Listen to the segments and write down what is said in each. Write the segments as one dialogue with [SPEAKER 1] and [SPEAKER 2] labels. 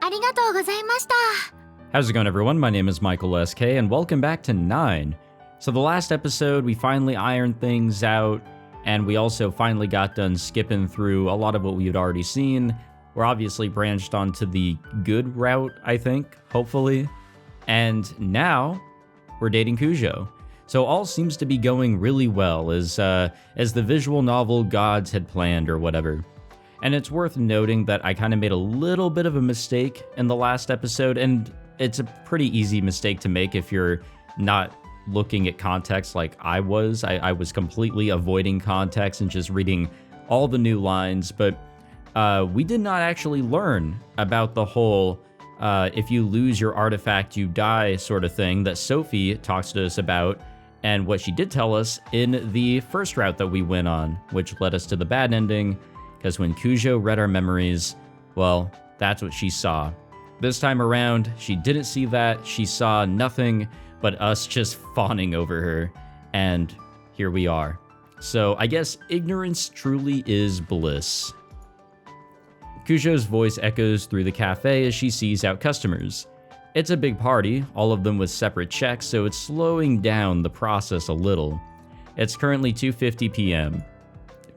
[SPEAKER 1] ありがとうございました。
[SPEAKER 2] How's it going, everyone? My name is Michael SK, and welcome back to 9. So the last episode, we finally ironed things out, and we also finally got done skipping through a lot of what we had already seen. We're obviously branched onto the good route, I think, hopefully. And now, we're dating Kujo. So all seems to be going really well, as the visual novel gods had planned or whatever. And it's worth noting that I kind of made a little bit of a mistake in the last episode, and it's a pretty easy mistake to make if you're not looking at context like I was. I was completely avoiding context and just reading all the new lines, but we did not actually learn about the whole if you lose your artifact, you die sort of thing that Sophie talks to us about, and what she did tell us in the first route that we went on, which led us to the bad ending, because when Kujo read our memories, well, that's what she saw. This time around, she didn't see that. She saw nothing but us just fawning over her, and here we are. So I guess ignorance truly is bliss. Kujo's voice echoes through the cafe as she sees out customers. It's a big party, all of them with separate checks, so it's slowing down the process a little. It's currently 2:50 p.m.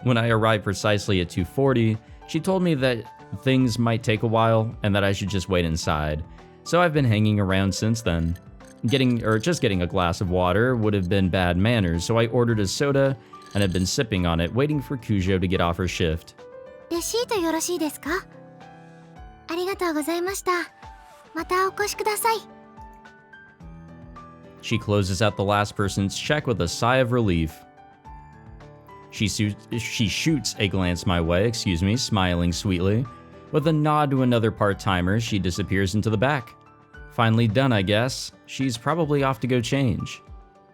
[SPEAKER 2] When I arrived precisely at 2:40, she told me that things might take a while and that I should just wait inside. So I've been hanging around since then. Just getting a glass of water would have been bad manners, so I ordered a soda and have been sipping on it, waiting for Kujo to get off her shift.
[SPEAKER 1] レシートよろしいですか？ありがとうございました。またお越しください。
[SPEAKER 2] She closes out the last person's check with a sigh of relief. She shoots a glance my way, smiling sweetly. With a nod to another part-timer, she disappears into the back. Finally done, I guess. She's probably off to go change.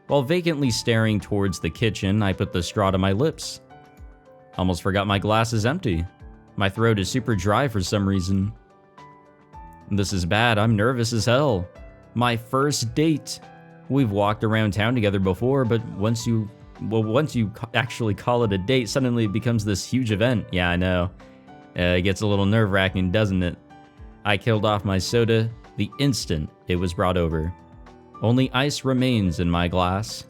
[SPEAKER 2] While vacantly staring towards the kitchen, I put the straw to my lips. Almost forgot my glass is empty. My throat is super dry for some reason. This is bad, I'm nervous as hell. My first date. We've walked around town together before, but once you actually call it a date, suddenly it becomes this huge event. Yeah, I know. It gets a little nerve-wracking, doesn't it? I killed off my soda the instant it was brought over. Only ice remains in my glass.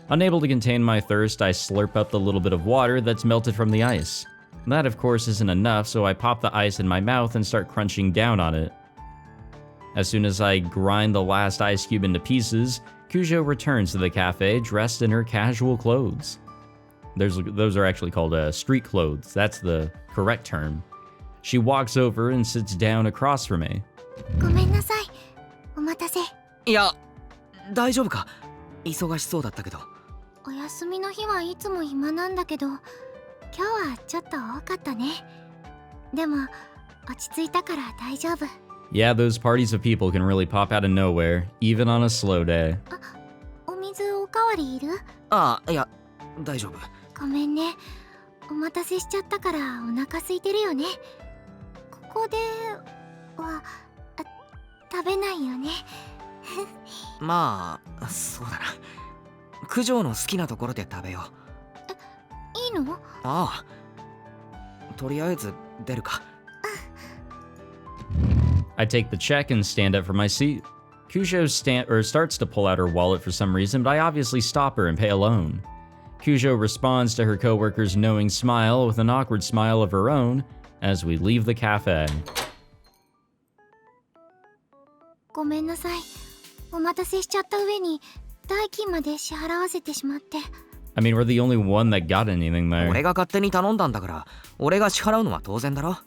[SPEAKER 2] Unable to contain my thirst, I slurp up the little bit of water that's melted from the ice. That, of course, isn't enough, so I pop the ice in my mouth and start crunching down on it. As soon as I grind the last ice cube into pieces, Kujo returns to the cafe dressed in her casual clothes. Those are actually called street clothes. That's the correct term. She walks over and sits down across from me.
[SPEAKER 1] ごめんなさい。お待たせ。
[SPEAKER 3] いや、大丈夫か？忙しそうだったけど。
[SPEAKER 1] お休みの日はいつも暇なんだけど、今日はちょっと多かったね。でも落ち着いたから大丈夫。
[SPEAKER 2] Yeah, those parties of people can really pop out of nowhere, even on a slow day.
[SPEAKER 1] お水おかわりいる？
[SPEAKER 3] ああ、いや、大丈夫。
[SPEAKER 1] ごめんね。お待たせしちゃったからお腹空いてるよね。ここでは食べないよね。
[SPEAKER 3] まあ、そうだな。九条の好きなところで食べよう。
[SPEAKER 1] いいの？
[SPEAKER 3] ああ。とりあえず出るか。
[SPEAKER 2] I take the check and stand up from my seat. Kujo starts to pull out her wallet for some reason, but I obviously stop her and pay alone. Kujo responds to her coworker's knowing smile with an awkward smile of her own as we leave the cafe.
[SPEAKER 1] ごめんなさい。お待たせしちゃった上に代金まで支払わせてしまって。
[SPEAKER 2] I mean, we're the only one that got anything there.
[SPEAKER 3] 俺が勝手に頼んだんだから、俺が支払うのは当然だろ。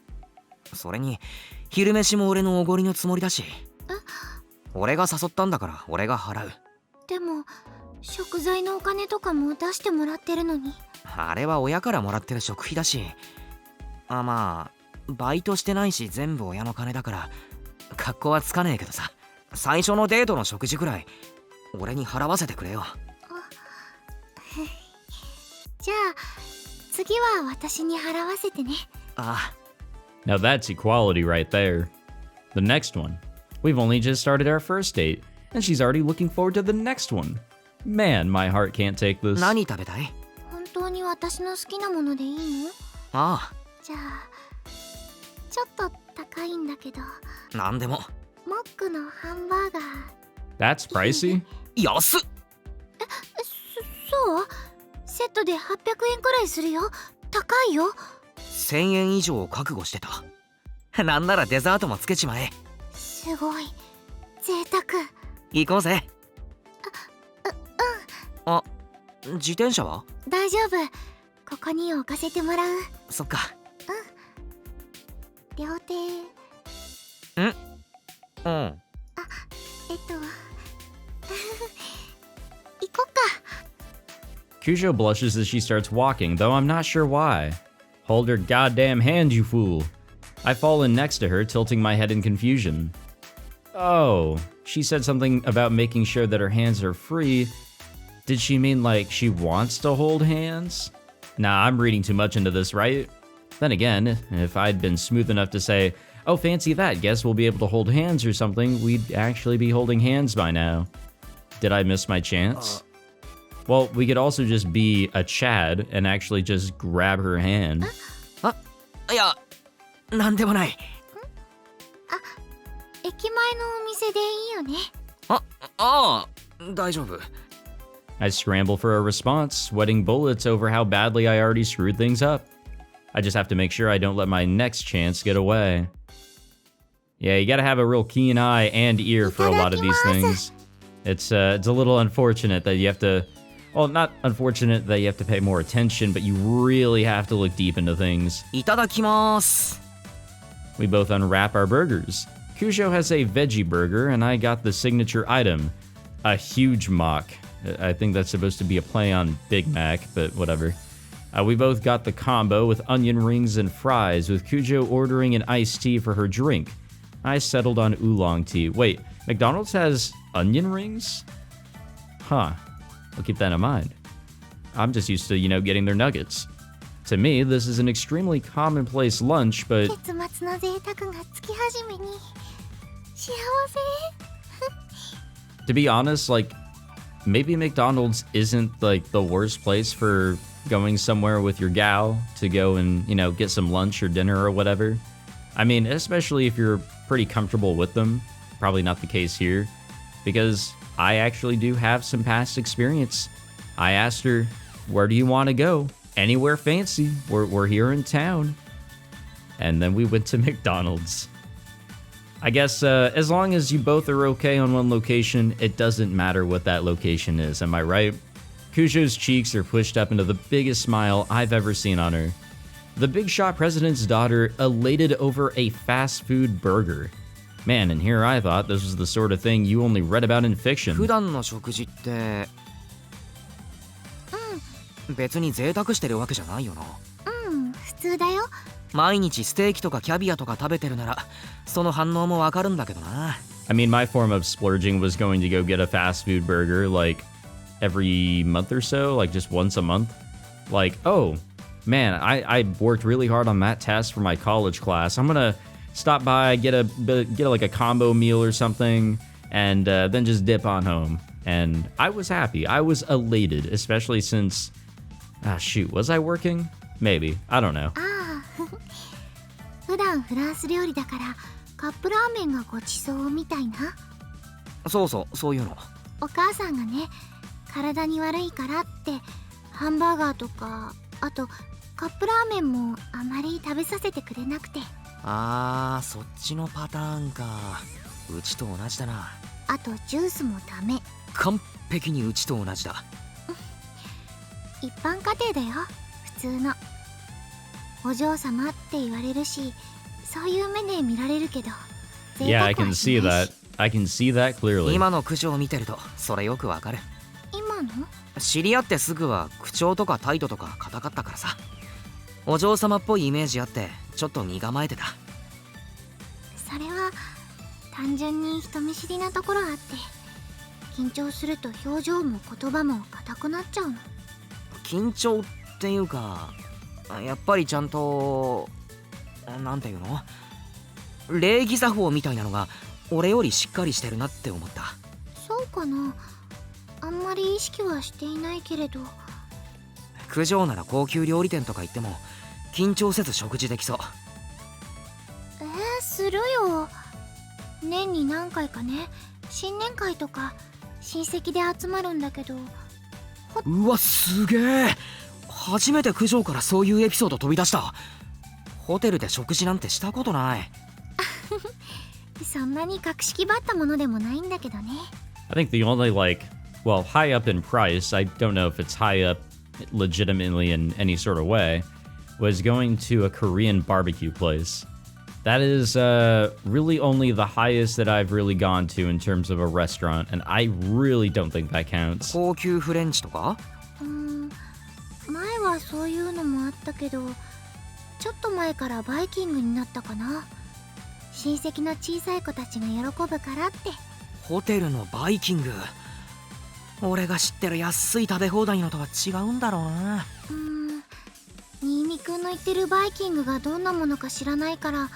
[SPEAKER 3] それに、昼飯も俺のおごりのつもりだし。俺が誘ったんだから俺が払う。
[SPEAKER 1] でも食材のお金とかも出してもらってるのに。
[SPEAKER 3] あれは親からもらってる食費だし。まあバイトしてないし全部親の金だから格好はつかねえけどさ、最初のデートの食事くらい俺に払わせてくれよ。
[SPEAKER 1] じゃあ次は私に払わせてね。
[SPEAKER 3] ああ。
[SPEAKER 2] Now that's equality right there. The next one. We've only just started our first date, and she's already looking forward to the next one. Man, my heart can't take this.
[SPEAKER 3] 何食べたい？
[SPEAKER 1] 本当に私の好きなものでいいの？
[SPEAKER 3] ああ。
[SPEAKER 1] じゃあちょっと高高いんだけど、
[SPEAKER 3] なんでも。
[SPEAKER 1] モックのハンバーガー。
[SPEAKER 2] That's pricey.
[SPEAKER 3] 安っ。
[SPEAKER 1] そう？セットで800円くらいするよ。高いよ。
[SPEAKER 3] 1000円以上覚悟してた。なんならデザートもつけちまえ。
[SPEAKER 1] すごい贅沢。
[SPEAKER 3] 行こうぜ。あ、自転車は？
[SPEAKER 1] 大丈夫、ここに置かせてもらう。
[SPEAKER 3] そっか。
[SPEAKER 1] 両手。
[SPEAKER 3] うん。
[SPEAKER 1] 行こっか。
[SPEAKER 2] Cujo blushes as she starts walking, though I'm not sure why. Hold your goddamn hand, you fool. I fall in next to her, tilting my head in confusion. Oh, she said something about making sure that her hands are free. Did she mean like she wants to hold hands? Nah, I'm reading too much into this, right? Then again, if I'd been smooth enough to say, oh, fancy that, guess we'll be able to hold hands or something, we'd actually be holding hands by now. Did I miss my chance? Well, we could also just be a Chad and actually just grab her hand.
[SPEAKER 3] いや、なんでもない。
[SPEAKER 1] 駅前のお店でいいよね。
[SPEAKER 3] ああ、大丈夫。
[SPEAKER 2] I scramble for a response, sweating bullets over how badly I already screwed things up. I just have to make sure I don't let my next chance get away. Yeah, you gotta have a real keen eye and ear for a lot of these things. It's a little unfortunate that you have to... Well, not unfortunate that you have to pay more attention, but you really have to look deep into things.
[SPEAKER 3] いただきます。
[SPEAKER 2] We both unwrap our burgers. Cujo has a veggie burger, and I got the signature item, a huge mock. I think that's supposed to be a play on Big Mac, but whatever. We both got the combo with onion rings and fries, with Cujo ordering an iced tea for her drink. I settled on oolong tea. Wait, McDonald's has onion rings? Huh. I'll keep that in mind. I'm just used to, getting their nuggets. To me, this is an extremely commonplace lunch, but...
[SPEAKER 1] 結末の贅沢が月始めに幸せ。
[SPEAKER 2] To be honest, like, maybe McDonald's isn't, like, the worst place for going somewhere with your gal to go and, get some lunch or dinner or whatever. I mean, especially if you're pretty comfortable with them. Probably not the case here, because I actually do have some past experience. I asked her, where do you want to go? Anywhere fancy. We're here in town. And then we went to McDonald's. I guess as long as you both are okay on one location, it doesn't matter what that location is, am I right? Cujo's cheeks are pushed up into the biggest smile I've ever seen on her. The big shot president's daughter elated over a fast food burger. Man, and here I thought this was the sort of thing you only read about in fiction.
[SPEAKER 3] 普段の食事って、別に贅沢してるわけじゃないよな。
[SPEAKER 1] 普通だよ。
[SPEAKER 3] 毎日ステーキとかキャビアとか食べてるなら、その反応もわかるんだけどな。
[SPEAKER 2] I mean, my form of splurging was going to go get a fast food burger like every month or so, like just once a month. Like, oh, man, I worked really hard on that test for my college class. I'm gonna stop by, get like a combo meal or something, and then just dip on home. And I was happy. I was elated, especially since... shoot, was I working? Maybe. I don't know.
[SPEAKER 1] 普段フランス料理だからカップラーメンがごちそうみたいな。
[SPEAKER 3] そうそう、そういうの。
[SPEAKER 1] お母さんがね、体に悪いからってハンバーガーとか、あとカップラーメンもあまり食べさせてくれなくて。
[SPEAKER 3] あー、そっちのパターンか。うちと同じだな。
[SPEAKER 1] あとジュースもダメ。
[SPEAKER 3] 完璧にうちと同じだ。
[SPEAKER 1] 一般家庭だよ、普通の。お嬢様って言われるし、そういう目で見られるけど。
[SPEAKER 2] Yeah, I can see that. I can see that clearly.
[SPEAKER 3] 今の九条を見てるとそれよくわかる。
[SPEAKER 1] 今の？
[SPEAKER 3] 知り合ってすぐは口調とか態度とか硬かったからさ。お嬢様っぽいイメージあってちょっと身構えてた。
[SPEAKER 1] それは単純に人見知りなところあって、緊張すると表情も言葉も硬くなっちゃうの。
[SPEAKER 3] 緊張っていうか、やっぱりちゃんとなんていうの、礼儀作法みたいなのが俺よりしっかりしてるなって思った。
[SPEAKER 1] そうかな、あんまり意識はしていないけれど。
[SPEAKER 3] 九条なら高級料理店とか行っても緊張せず食事できそう。
[SPEAKER 1] すするよ。年に何回かね、新年会とか親戚で集まるんだけど。
[SPEAKER 3] うわすげえ、初めて九条からそういうエピソード飛び出した。ホテルで食事なんてしたことない。
[SPEAKER 1] そんなに格式ばったものでもないんだけどね。
[SPEAKER 2] I think the only, like, well, high up in price, I don't know if it's high up legitimately in any sort of way, was going to a Korean barbecue place. That is really only the highest that I've really gone to in terms of a restaurant, and I really don't think that counts.
[SPEAKER 3] 高級フレンチとか？
[SPEAKER 1] 前はそういうのもあったけど、ちょっと前からバイキングになったかな。親戚の小さい子たちが喜ぶからって。
[SPEAKER 3] ホテルのバイキング、俺が知ってる安い食べ放題のとは違うんだろうな。
[SPEAKER 1] 新見くんの言ってるバイキングがどんなものか知らないから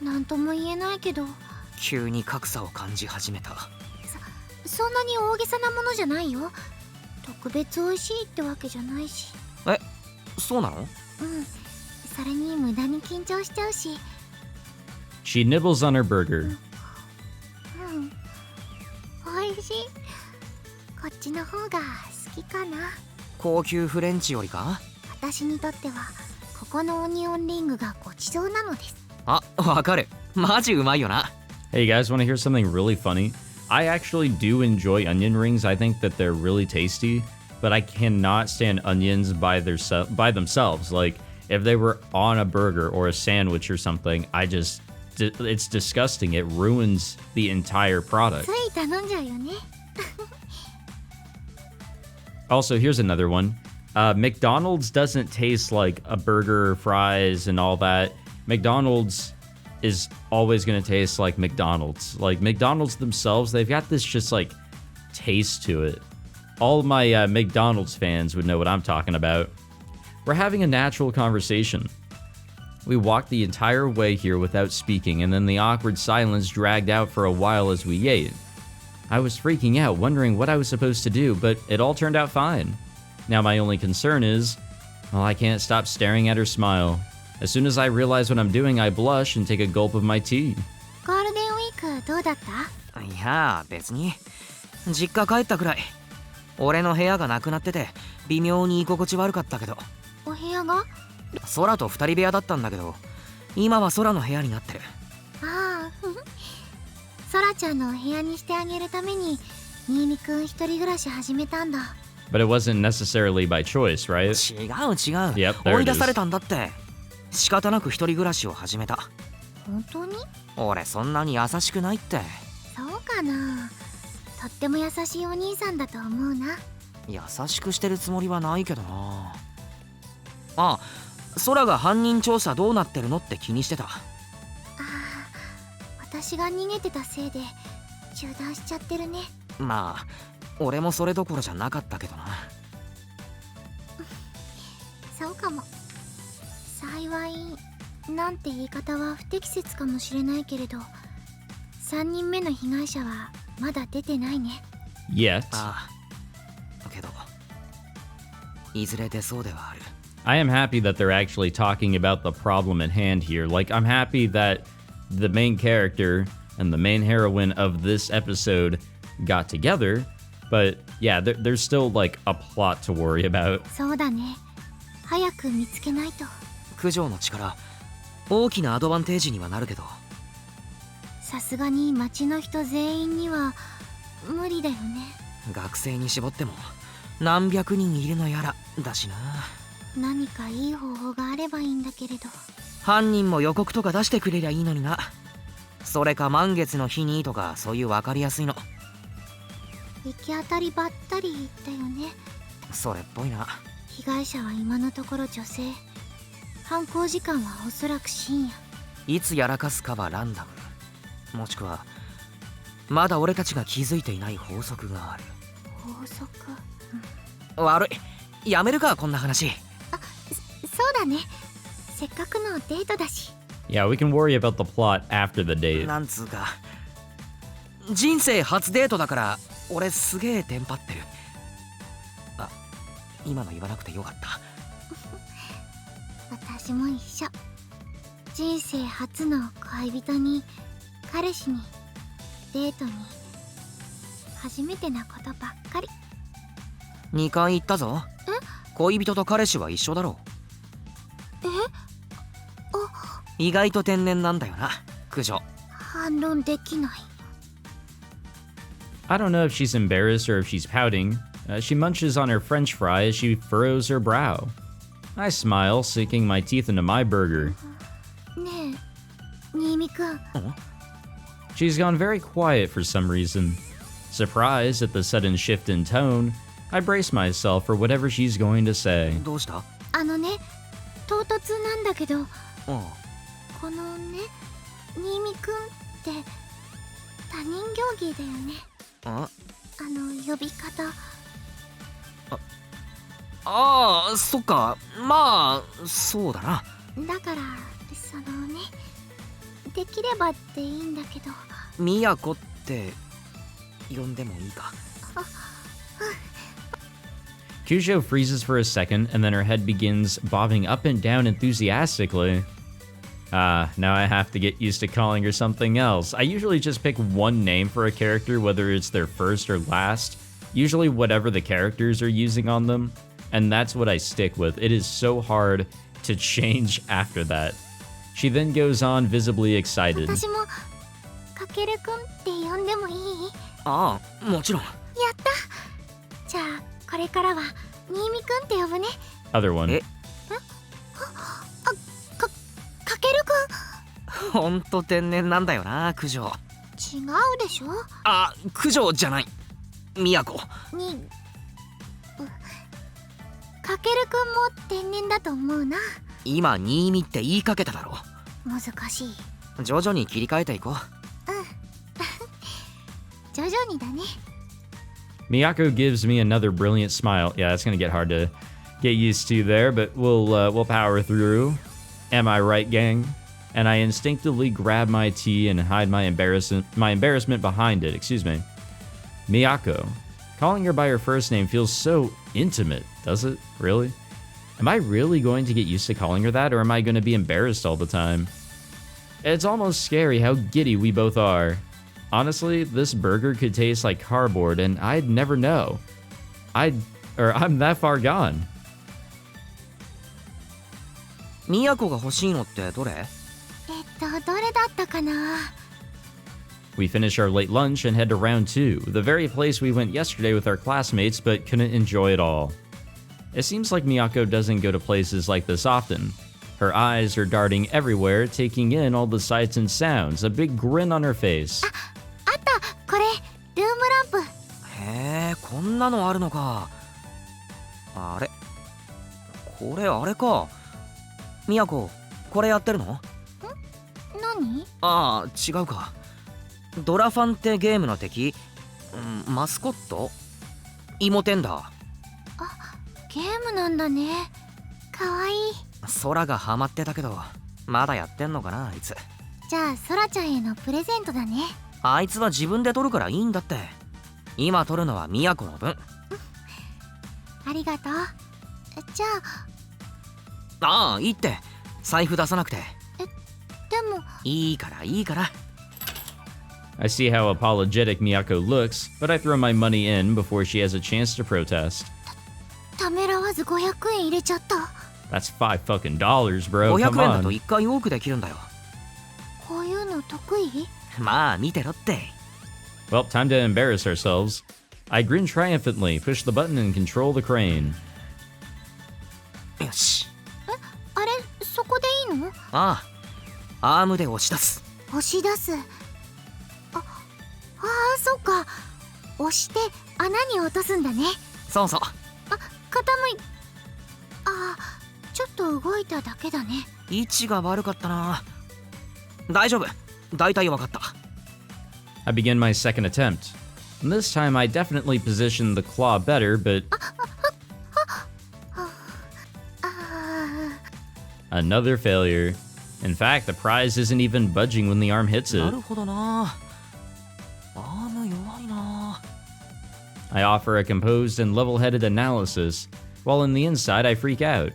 [SPEAKER 1] 何とも言えないけど。
[SPEAKER 3] 急に格差を感じ始めた。
[SPEAKER 1] そんなに大げさなものじゃないよ。特別美味しいってわけじゃないし。
[SPEAKER 3] え、そうなの？
[SPEAKER 1] それに無駄に緊張しちゃうし。
[SPEAKER 2] She nibbles on her burger.
[SPEAKER 1] 美味しい。こっちの方が好きかな。
[SPEAKER 3] 高級フレンチよりか？
[SPEAKER 1] 私にとってはここのオニオンリングがごちそうなのです。
[SPEAKER 3] あ、わかる。マジうまいよな。
[SPEAKER 2] Hey, you guys want to hear something really funny? I actually do enjoy onion rings. I think that they're really tasty, but I cannot stand onions by themselves. Like, if they were on a burger or a sandwich or something, it's disgusting. It ruins the entire product.
[SPEAKER 1] つい頼んじゃうよね。
[SPEAKER 2] Also, here's another one. McDonald's doesn't taste like a burger, fries, and all that. McDonald's is always going to taste like McDonald's. Like, McDonald's themselves, they've got this just, like, taste to it. All my McDonald's fans would know what I'm talking about. We're having a natural conversation. We walked the entire way here without speaking, and then the awkward silence dragged out for a while as we ate. I was freaking out, wondering what I was supposed to do, but it all turned out fine. Now my only concern is, well, I can't stop staring at her smile. As soon as I realize what I'm doing, I blush and take a gulp of my tea.
[SPEAKER 1] ゴールデンウィークどうだった？
[SPEAKER 3] いや別に。実家帰ったくらい。俺の部屋がなくなってて微妙に居心地悪かったけど。
[SPEAKER 1] お部屋が？
[SPEAKER 3] 空と二人部屋だったんだけど、今は空の部屋になってる。
[SPEAKER 1] ああ、ソラちゃんのお部屋にしてあげるために新見くん一人暮らし始めたんだ。
[SPEAKER 2] But it wasn't necessarily by choice, right?
[SPEAKER 3] 違う。
[SPEAKER 2] Yep, there
[SPEAKER 3] 追い
[SPEAKER 2] it
[SPEAKER 3] 出
[SPEAKER 2] is.
[SPEAKER 3] されたんだって。仕方なく一人暮らしを始めた。
[SPEAKER 1] 本当に？
[SPEAKER 3] 俺そんなに優しくないって。
[SPEAKER 1] そうかな。とっても優しいお兄さんだと思うな。
[SPEAKER 3] 優しくしてるつもりはないけどな。あ、空が犯人調査どうなってるのって気にしてた。
[SPEAKER 1] ああ、私が逃げてたせいで中断しちゃってるね。
[SPEAKER 3] まあ俺もそれどころじゃなかったけどな。
[SPEAKER 1] そうかも。幸いなんて言い方は不適切かもしれないけれど、3人目の被害者はまだ出てないね。
[SPEAKER 2] Yet.
[SPEAKER 3] ああ、けどいずれ出そうではある。
[SPEAKER 2] I am happy that they're actually talking about the problem at hand here. Like, I'm happy that the main character and the main heroine of this episode got together, but yeah, there's still like a plot to worry about.
[SPEAKER 1] そうだね。早く見つけないと。
[SPEAKER 3] 九条の力、大きなアドバンテージにはなるけど。
[SPEAKER 1] さすがに町の人全員には無理だよね。
[SPEAKER 3] 学生に絞っても何百人いるのやらだしな。
[SPEAKER 1] 何かいい方法があればいいんだけれど。
[SPEAKER 3] 犯人も予告とか出してくれりゃいいのにな。それか満月の日にとか、そういう分かりやすいの。
[SPEAKER 1] 行き当たりばったりだよね。
[SPEAKER 3] それっぽいな。
[SPEAKER 1] 被害者は今のところ女性。犯行時間はおそらく深夜。
[SPEAKER 3] いつやらかすかはランダム、もしくはまだ俺たちが気づいていない法則がある。
[SPEAKER 1] 法則？
[SPEAKER 3] 悪い、やめるかこんな話。
[SPEAKER 1] そうだね。せっかくのデートだし。
[SPEAKER 2] Yeah, we can worry about the plot after the date.
[SPEAKER 3] なんつうか、人生初デートだから俺すげえテンパってる。あ、今の言わなくてよかった。
[SPEAKER 1] 私も一緒。人生初の恋人に彼氏にデートに初めてなことばっかり。
[SPEAKER 3] 2回言ったぞ。恋人と彼氏は一緒だろう。意外と天然なんだよな、九条。
[SPEAKER 1] 反論できない。
[SPEAKER 2] I don't know if she's embarrassed or if she's pouting. She munches on her french fry as she furrows her brow. I smile, sinking my teeth into my burger.
[SPEAKER 1] ねえ新見くん、
[SPEAKER 2] She's gone very quiet for some reason. Surprised at the sudden shift in tone, I brace myself for whatever she's going to say.
[SPEAKER 3] どうした？
[SPEAKER 1] あのね、唐突なんだけど、
[SPEAKER 3] あ
[SPEAKER 1] このね、新見くんって他人行儀だよね。
[SPEAKER 3] あ
[SPEAKER 1] 呼び方。
[SPEAKER 3] ああ、そっか。まあそうだな。
[SPEAKER 1] だからそのね、できればっていいんだけど。
[SPEAKER 3] 都って呼んでもいいか？
[SPEAKER 2] Kyujo freezes for a second, and then her head begins bobbing up and down enthusiastically. Now I have to get used to calling her something else. I usually just pick one name for a character, whether it's their first or last, usually whatever the characters are using on them, and that's what I stick with. It is so hard to change after that. She then goes on, visibly excited.
[SPEAKER 1] 私もかけるくんって呼んでもいい？
[SPEAKER 3] ああ、もちろん。
[SPEAKER 1] やった。じゃあこれからは新見くんって呼ぶね。
[SPEAKER 2] Other one.
[SPEAKER 3] え
[SPEAKER 1] かけるく
[SPEAKER 3] ほんと天然なんだよな、九条。
[SPEAKER 1] ん。違うでしょ。
[SPEAKER 3] あ、九条じゃない。都。
[SPEAKER 1] にかけるくんも天然だと思うな。
[SPEAKER 3] 今新見って言いかけただろ。
[SPEAKER 1] 難しい。
[SPEAKER 3] 徐々に切り替えていこう。
[SPEAKER 1] 徐々にだね。
[SPEAKER 2] Miyako gives me another brilliant smile. Yeah, that's gonna get hard to get used to there, but we'll power through. Am I right, gang? And I instinctively grab my tea and hide my embarrassment behind it. Excuse me. Miyako. Calling her by her first name feels so intimate, does it? Really? Am I really going to get used to calling her that, or am I going to be embarrassed all the time? It's almost scary how giddy we both are. Honestly, this burger could taste like cardboard, and I'd never know. I'm that far gone.
[SPEAKER 3] 都が欲しいのってどれ？
[SPEAKER 1] どれだったかな。
[SPEAKER 2] We finish our late lunch and head to round 2, the very place we went yesterday with our classmates but couldn't enjoy it all. It seems like Miyako doesn't go to places like this often. Her eyes are darting everywhere, taking in all the sights and sounds, a big grin on her face.
[SPEAKER 1] あった、これルームランプ。
[SPEAKER 3] へえ、こんなのあるのか。あれ、これあれか。都、これやってるの？
[SPEAKER 1] 何？
[SPEAKER 3] ああ、違うか。ドラファンってゲームの敵？マスコット？イモテンダー。
[SPEAKER 1] ゲームなんだね。かわいい。
[SPEAKER 3] 空がハマってたけど、まだやってんのかな、あいつ。
[SPEAKER 1] じゃあソラちゃんへのプレゼントだね。
[SPEAKER 3] あいつは自分で取るからいいんだって。今取るのは都の分。
[SPEAKER 1] ありがとう。じゃあ。
[SPEAKER 3] ああ、いいって。財布出さなくて。
[SPEAKER 1] でも。
[SPEAKER 3] いいからいいから。
[SPEAKER 2] I see how apologetic Miyako looks, but I throw my money in before she has a chance to protest.
[SPEAKER 1] ためらわず500円入れちゃった。
[SPEAKER 2] That's $5 fucking bro.
[SPEAKER 3] 500
[SPEAKER 2] Come
[SPEAKER 3] 円だと
[SPEAKER 2] on.
[SPEAKER 3] 1回多くできるんだよ。
[SPEAKER 1] こういうの得意？
[SPEAKER 3] まあ見てろって。
[SPEAKER 2] Well, time to embarrass ourselves. I grin triumphantly, push the button, and control the crane.
[SPEAKER 3] よし。
[SPEAKER 1] あれ、そこでいいの？
[SPEAKER 3] ああ、アームで押し出す。
[SPEAKER 1] 押し出す。そっか。押して穴に落とすんだね。
[SPEAKER 3] そうそう。
[SPEAKER 1] ちょっと動いただけだね。
[SPEAKER 3] 位置が悪かったな。大丈夫。大体わかった。
[SPEAKER 2] I begin my second attempt. And this time I definitely positioned the claw better, but another failure. In fact, the prize isn't even budging when the arm hits
[SPEAKER 3] な
[SPEAKER 2] it.
[SPEAKER 3] るほどな。アーム弱いな。
[SPEAKER 2] I offer a composed and level-headed analysis, while on the inside I freak out.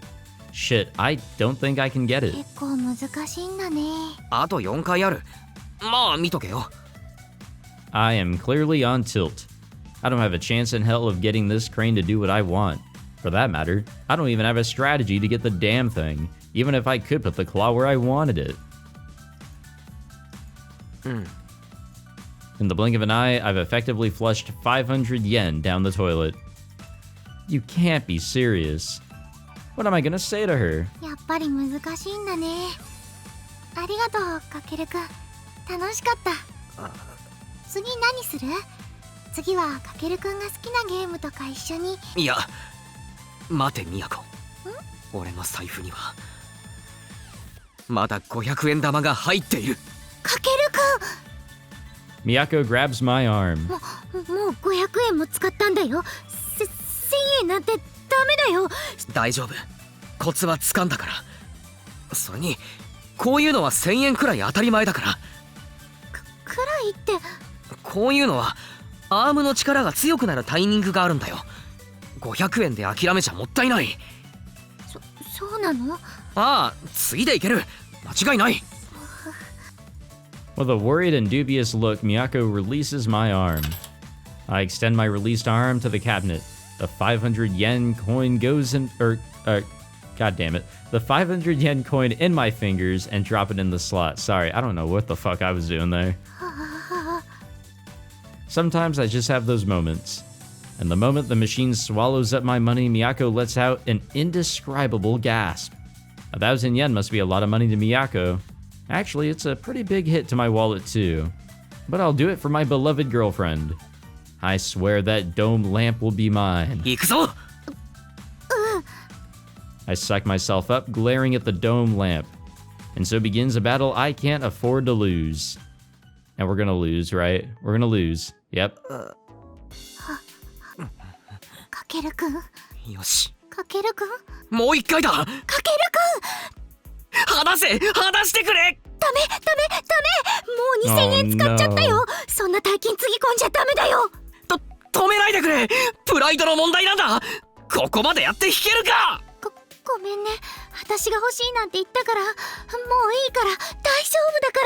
[SPEAKER 2] Shit, I don't think I can get it.
[SPEAKER 1] 結構難しいんだね。
[SPEAKER 3] あと4回ある。まあ見とけよ。
[SPEAKER 2] I am clearly on tilt. I don't have a chance in hell of getting this crane to do what I want. For that matter, I don't even have a strategy to get the damn thing, even if I could put the claw where I wanted it. In the blink of an eye, I've effectively flushed 500 yen down the toilet. You can't be serious. What am I gonna say to her?
[SPEAKER 1] やっぱり難しいんだね。ありがとう、かけるくん。楽しかった。次何する？次はかけるくんが好きなゲームとか一緒に。
[SPEAKER 3] いや、待て、みやこ。俺の財布にはまだ500円玉が入っている。
[SPEAKER 1] かけるくん。
[SPEAKER 2] Miyako grabs my arm.
[SPEAKER 1] もう500円も使ったんだよ。1000円なんてダメだよ。
[SPEAKER 3] 大丈夫、コツは掴んだから。それにこういうのは1000円くらい当たり前だから。
[SPEAKER 1] くらいって。
[SPEAKER 3] こういうのはアームの力が強くなるタイミングがあるんだよ。500円で諦めちゃもったいない。
[SPEAKER 1] そうなの？
[SPEAKER 3] ああ、次でいける、間違いない。
[SPEAKER 2] With a worried and dubious look, Miyako releases my arm. I extend my released arm to the cabinet. The 500 yen coin goes in, god damn it. The 500 yen coin in my fingers and drop it in the slot. Sorry, I don't know what the fuck I was doing there. Sometimes I just have those moments. And the moment the machine swallows up my money, Miyako lets out an indescribable gasp. 1,000 yen must be a lot of money to Miyako. Actually, it's a pretty big hit to my wallet too. But I'll do it for my beloved girlfriend. I swear that dome lamp will be mine.
[SPEAKER 3] 行くぞ。
[SPEAKER 2] I suck myself up, glaring at the dome lamp. And so begins a battle I can't afford to lose. And we're gonna lose, right? We're gonna lose. Yep.
[SPEAKER 1] かけるくん。
[SPEAKER 3] よし、
[SPEAKER 1] かけるくん。
[SPEAKER 3] もう一回だ。
[SPEAKER 1] かける
[SPEAKER 3] 離してくれ。
[SPEAKER 1] くん。ダメ。もう2000円使っちゃったよ。
[SPEAKER 2] Oh, no.
[SPEAKER 1] そんな大金つぎ込んじゃダメだよ。
[SPEAKER 3] 止めないでくれ。プライドの問題なんだ。ここまでやって弾けるか。
[SPEAKER 1] ごめんね。私が欲しいなんて言ったから、もういいから大丈夫だか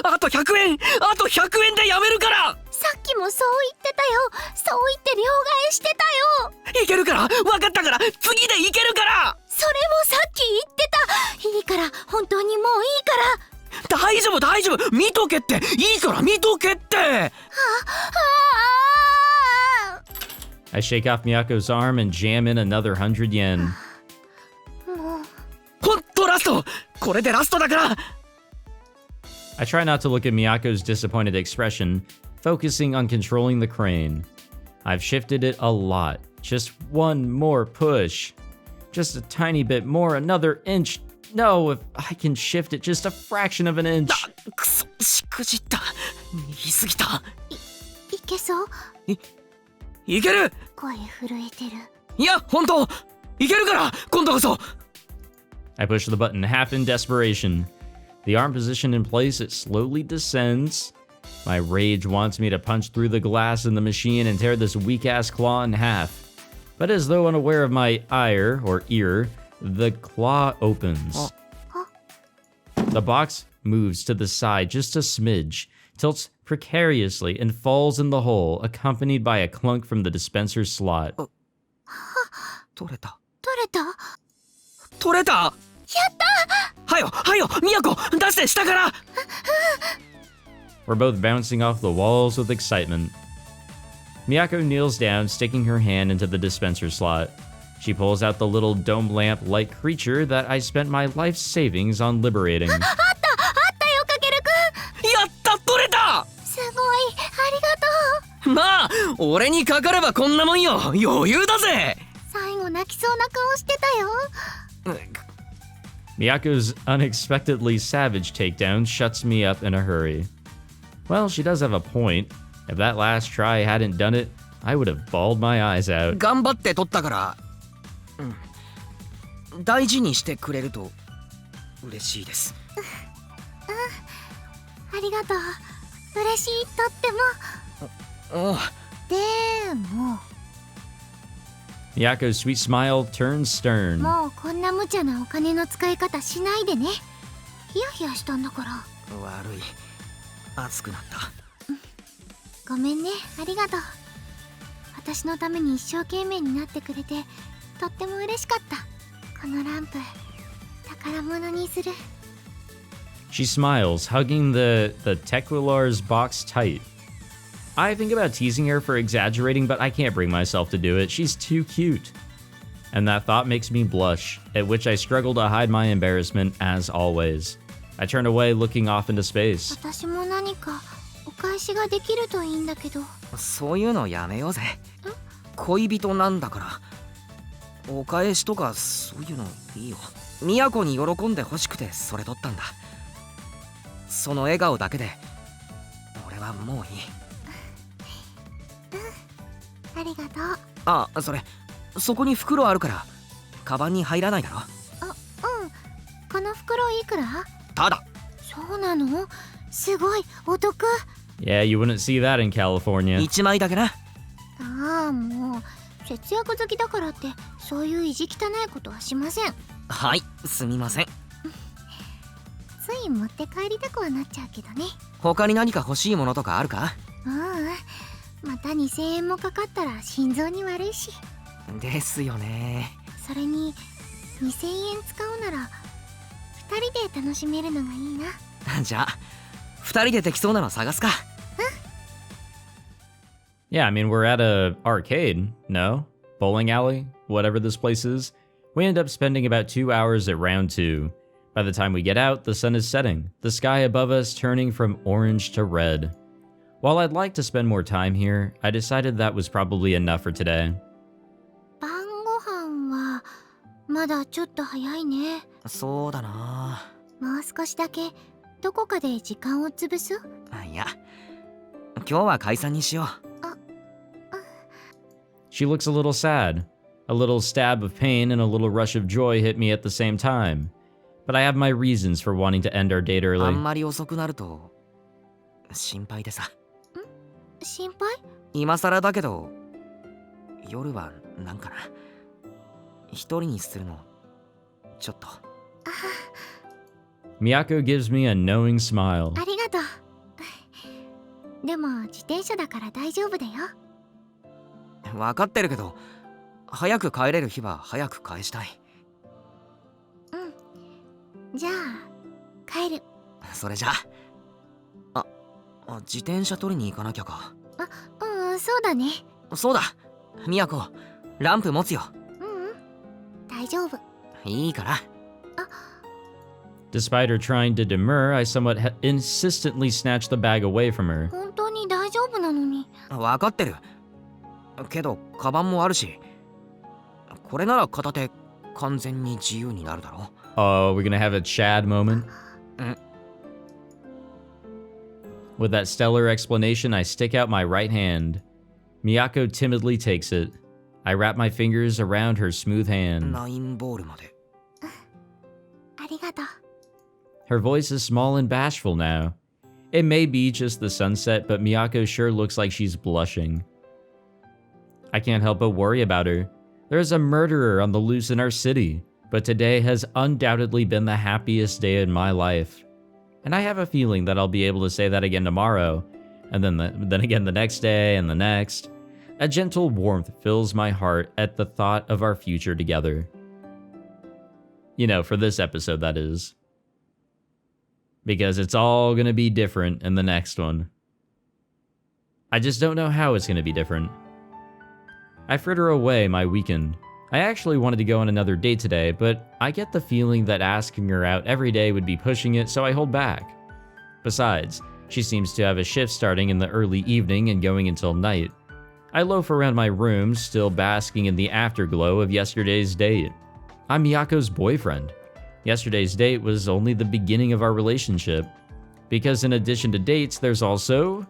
[SPEAKER 1] ら。
[SPEAKER 3] あと100円、あと100円でやめるから。
[SPEAKER 1] さっきもそう言ってたよ。そう言って両替してたよ。
[SPEAKER 3] いけるから、分かったから、次でいけるから。
[SPEAKER 1] それもさっき言ってた。いいから本当にもういいから。
[SPEAKER 3] 大丈夫、見とけって。いいから見とけって。
[SPEAKER 2] I shake off Miyako's arm and jam in another 100 yen.
[SPEAKER 3] ほんとラスト。これでラストだから。
[SPEAKER 2] I try not to look at Miyako's disappointed expression, focusing on controlling the crane. I've shifted it a lot. Just one more push. Just a tiny bit more, another inch. No, if I can shift it just a fraction of an inch.
[SPEAKER 3] くそ、しくじった。言い過ぎた。
[SPEAKER 1] いけそう？
[SPEAKER 3] いける。
[SPEAKER 1] 声震えてる。
[SPEAKER 3] いや、ほんといけるから、今度こそ。
[SPEAKER 2] I push the button half in desperation. The arm positioned in place, it slowly descends. My rage wants me to punch through the glass in the machine and tear this weak-ass claw in half. But as though unaware of my ire, or ear, the claw opens. The box moves to the side just a smidge, tilts precariously, and falls in the hole, accompanied by a clunk from the dispenser slot.
[SPEAKER 3] 取れた。
[SPEAKER 1] 取れた？
[SPEAKER 3] 取れた。
[SPEAKER 1] やった
[SPEAKER 3] はよ、みやこ、出して下から。
[SPEAKER 2] We're both bouncing off the walls with excitement. Miyako kneels down, sticking her hand into the dispenser slot. She pulls out the little dome lamp-like creature that I spent my life savings on liberating.
[SPEAKER 1] あったよ、かけるくん。
[SPEAKER 3] やった、取れた。
[SPEAKER 1] すごい、ありがとう。
[SPEAKER 3] まあ、俺にかかればこんなもんよ。余裕だぜ。
[SPEAKER 1] 最後泣きそうな顔してたよ。
[SPEAKER 2] Miyako's unexpectedly savage takedown shuts me up in a hurry. Well, she does have a point. If that last try hadn't done it, I would have bawled my eyes out.
[SPEAKER 3] 頑張って取ったから、大事にしてくれると嬉しいです。
[SPEAKER 1] ありがとう。嬉しい、とっても。
[SPEAKER 3] おう。
[SPEAKER 1] でも
[SPEAKER 2] Miyako's sweet smile turns stern.
[SPEAKER 1] もうこんな無茶なお金の使い方しないでね。ヒヤヒヤしたんだから。
[SPEAKER 3] 悪い。熱くなった。
[SPEAKER 1] ごめんね、ありがとう。私のために一生懸命になってくれてとっても嬉しかった。このランプ宝物にする。
[SPEAKER 2] She smiles, hugging the Tequilar's box tight. I think about teasing her for exaggerating, but I can't bring myself to do it. She's too cute. And that thought makes me blush, at which I struggle to hide my embarrassment as always. I turn away, looking off into space.
[SPEAKER 1] 私も何かお返しができるといいんだけど。
[SPEAKER 3] そういうのやめようぜ。恋人なんだから。お返しとかそういうのいいよ。都に喜んでほしくてそれ取ったんだ。その笑顔だけで俺はもういい。
[SPEAKER 1] ありがとう。
[SPEAKER 3] あ、そこに袋あるからカバンに入らないだろ。
[SPEAKER 1] この袋いくら？
[SPEAKER 3] ただ。
[SPEAKER 1] そうなの？すごいお得。
[SPEAKER 2] Yeah, you wouldn't see that in California.
[SPEAKER 3] 1枚だけな。
[SPEAKER 1] ああ、もう節約好きだからってそういう意地汚いことはしません。
[SPEAKER 3] はい、すみません。
[SPEAKER 1] つい持って帰りたくはなっちゃうけどね。
[SPEAKER 3] 他に何か欲しいものとかあるか？
[SPEAKER 1] また2000円もかかったら心臓に悪いし。
[SPEAKER 3] ですよね。
[SPEAKER 1] それに2000円使うなら2人で楽しめるのがいいな。
[SPEAKER 3] じゃあ2人でできそうなの探すか。
[SPEAKER 2] Yeah, I mean, we're at a arcade, no? Bowling alley? Whatever this place is. We end up spending about 2 hours at round 2. By the time we get out, the sun is setting, the sky above us turning from orange to red. While I'd like to spend more time here, I decided that was probably enough for today.
[SPEAKER 1] 晩ご飯はまだちょっと早いね。
[SPEAKER 3] そうだな。
[SPEAKER 1] もう少しだけどこかで時間を潰す？
[SPEAKER 3] いや、今日は解散にしよう。
[SPEAKER 2] She looks a little sad. A little stab of pain and a little rush of joy hit me at the same time. But I have my reasons for wanting to end our date
[SPEAKER 3] あ
[SPEAKER 2] early.
[SPEAKER 3] んまり遅くなると心配でさ。
[SPEAKER 1] 心配？
[SPEAKER 3] 今更だけど夜はなんかな、一人にするのちょっと。
[SPEAKER 2] Miyako gives me a knowing smile.
[SPEAKER 1] ありがとう。でも自転車だから大丈夫だよ。
[SPEAKER 3] 分かってるけど早く帰れる日は早く返したい。
[SPEAKER 1] じゃあ帰る。
[SPEAKER 3] それじゃあ自転車取りに行かなきゃか。
[SPEAKER 1] そうだね。
[SPEAKER 3] そうだ、都ランプ持つよ。
[SPEAKER 1] 大丈夫。
[SPEAKER 3] いいから。
[SPEAKER 2] Despite her trying to demur, I somewhat insistently snatched the bag away from her.
[SPEAKER 1] 本当に大丈夫なのに。
[SPEAKER 3] 分かってるけどカバンもあるし、これなら片手完全に自由になるだろ。
[SPEAKER 2] Oh, we're gonna have a Chad moment? With that stellar explanation, I stick out my right hand. Miyako timidly takes it. I wrap my fingers around her smooth hand.
[SPEAKER 3] ナインボールまで。
[SPEAKER 1] ありがとう。
[SPEAKER 2] Her voice is small and bashful now. It may be just the sunset, but Miyako sure looks like she's blushing. I can't help but worry about her. There's a murderer on the loose in our city, but today has undoubtedly been the happiest day in my life. And I have a feeling that I'll be able to say that again tomorrow, and then again the next day and the next. A gentle warmth fills my heart at the thought of our future together. You know, for this episode, that is. Because it's all gonna be different in the next one. I just don't know how it's gonna be different. I fritter away my weekend. I actually wanted to go on another date today, but I get the feeling that asking her out every day would be pushing it, so I hold back. Besides, she seems to have a shift starting in the early evening and going until night. I loaf around my room, still basking in the afterglow of yesterday's date. I'm Miyako's boyfriend. Yesterday's date was only the beginning of our relationship. Because in addition to dates, there's also...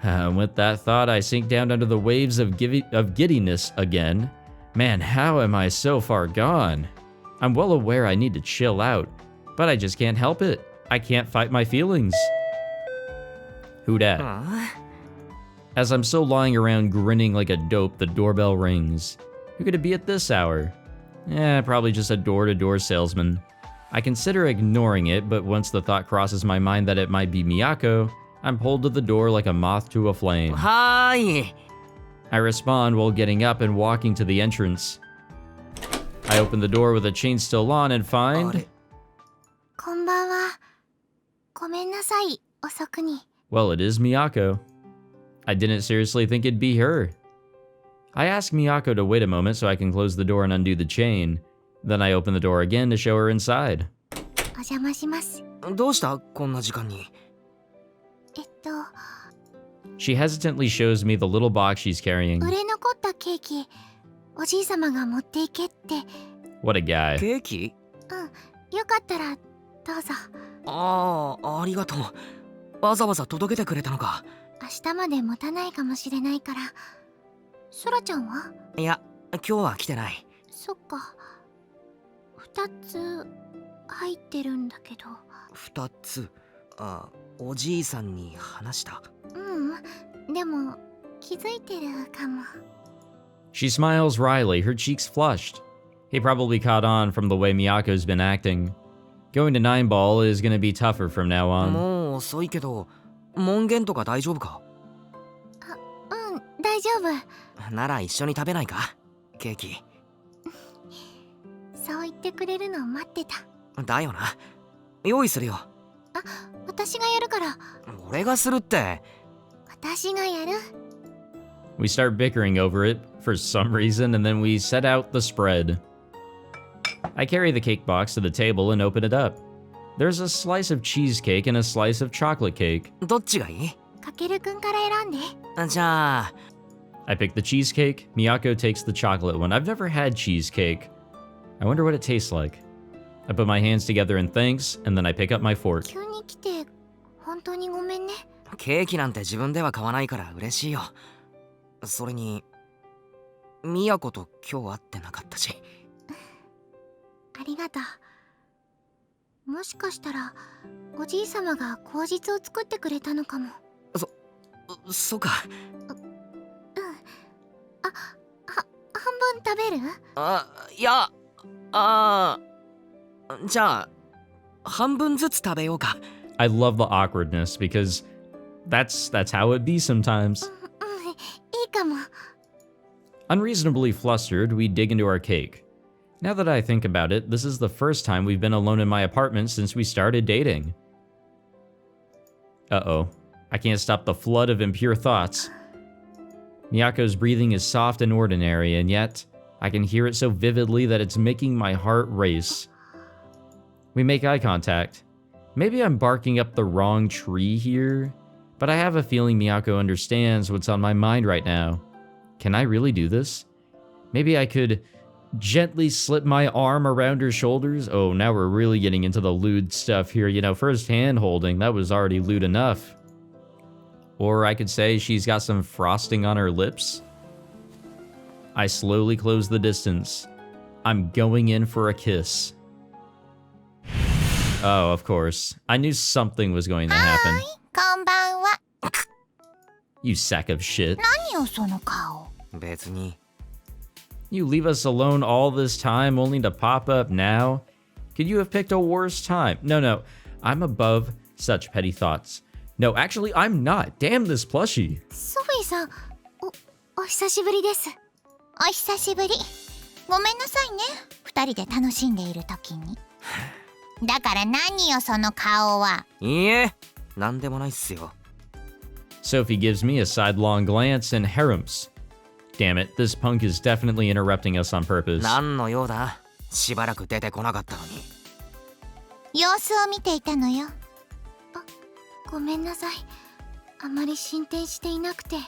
[SPEAKER 2] with that thought, I sink down under the waves of giddiness again. Man, how am I so far gone? I'm well aware I need to chill out, but I just can't help it. I can't fight my feelings. Who dat? As I'm still lying around grinning like a dope, the doorbell rings. Who could it be at this hour? Probably just a door-to-door salesman. I consider ignoring it, but once the thought crosses my mind that it might be Miyako, I'm pulled to the door like a moth to a flame.
[SPEAKER 3] はーい。
[SPEAKER 2] I respond while getting up and walking to the entrance. I open the door with the chain still on and
[SPEAKER 3] あ
[SPEAKER 2] find...
[SPEAKER 3] れ、
[SPEAKER 1] こんばんは。ごめんなさい、遅くに。
[SPEAKER 2] Well, it is Miyako. I didn't seriously think it'd be her. I ask Miyako to wait a moment so I can close the door and undo the chain. Then I open the door again to show her inside.
[SPEAKER 1] お邪魔します。
[SPEAKER 3] どうしたこんな時間に。
[SPEAKER 2] She hesitantly shows me the little box she's carrying.
[SPEAKER 1] 売れ残ったケーキ、おじいさまが持っていけって。
[SPEAKER 2] What a guy.
[SPEAKER 3] ケーキ？
[SPEAKER 1] よかったら、どうぞ。
[SPEAKER 3] ああ、ありがとう。わざわざ届けてくれたのか。
[SPEAKER 1] 明日まで持たないかもしれないから。ソラちゃんは？
[SPEAKER 3] いや、今日は来てない。
[SPEAKER 1] そっか。2つ入ってるんだけど。
[SPEAKER 3] 2つ。あ、おじいさんに話した。
[SPEAKER 1] でも気づいてるかも。
[SPEAKER 2] She smiles wryly, her cheeks flushed. He probably caught on from the way Miyako's been acting. Going to 9 Ball is gonna be tougher from now on.
[SPEAKER 3] もう遅いけど、門限とか大丈夫か？
[SPEAKER 1] 大丈夫。
[SPEAKER 3] なら一緒に食べないか？ケーキ。
[SPEAKER 1] そう言ってくれるのを待ってた。
[SPEAKER 3] だよな。用意するよ。
[SPEAKER 1] 私がやるから。
[SPEAKER 3] 俺がするって。
[SPEAKER 1] 私がやる。
[SPEAKER 2] We start bickering over it for some reason, and then we set out the spread. I carry the cake box to the table and open it up. There's a slice of cheesecake and a slice of chocolate cake.
[SPEAKER 3] どっちがいい？
[SPEAKER 1] かけるくんから選んで。
[SPEAKER 3] じゃあ。
[SPEAKER 2] I pick the cheesecake. Miyako takes the chocolate one. I've never had cheesecake. I wonder what it tastes like. I put my hands together in thanks, and then I pick up my fork.
[SPEAKER 1] 急に来て本当にごめんね。
[SPEAKER 3] ケーキなんて自分では買わないから嬉しいよ。それに、ミヤコと今日会ってなかったし。
[SPEAKER 1] ありがとう。もしかしたらおじいさまが口実を作ってくれたのかも。
[SPEAKER 3] そうか。
[SPEAKER 1] 半分食べる？
[SPEAKER 3] いや、じゃあ半分ずつ食べようか。
[SPEAKER 2] I love the awkwardness because that's how it be sometimes.
[SPEAKER 1] いいかも。
[SPEAKER 2] Unreasonably flustered, we dig into our cake. Now that I think about it, this is the first time we've been alone in my apartment since we started dating. Uh-oh. I can't stop the flood of impure thoughts. Miyako's breathing is soft and ordinary, and yet I can hear it so vividly that it's making my heart race. We make eye contact. Maybe I'm barking up the wrong tree here, but I have a feeling Miyako understands what's on my mind right now. Can I really do this? Maybe I could gently slip my arm around her shoulders. Oh, now we're really getting into the lewd stuff here. You know, first hand holding, that was already lewd enough. Or I could say she's got some frosting on her lips. I slowly close the distance. I'm going in for a kiss. Oh, of course. I knew something was going to happen.
[SPEAKER 1] こんばんは。
[SPEAKER 2] You sack of shit.
[SPEAKER 1] 何よその顔。
[SPEAKER 3] 別に。
[SPEAKER 2] You leave us alone all this time only to pop up now? Could you have picked a worse time? No, I'm above such petty thoughts. No, actually, I'm not. Damn this plushie.
[SPEAKER 1] ソフィーさん、お久しぶりです。お久しぶり。ごめんなさいね。二人で楽しんでいる時に。だから何よその顔は。
[SPEAKER 3] いいえ、なんでもないっすよ。
[SPEAKER 2] Sophie gives me a sidelong glance and harems. Damn it, this punk is definitely interrupting us on purpose.
[SPEAKER 3] 何の用だ？しばらく出てこなかったのに。
[SPEAKER 1] 様子を見ていたのよ。ごめんなさい。あまり進展していなくて。そうね。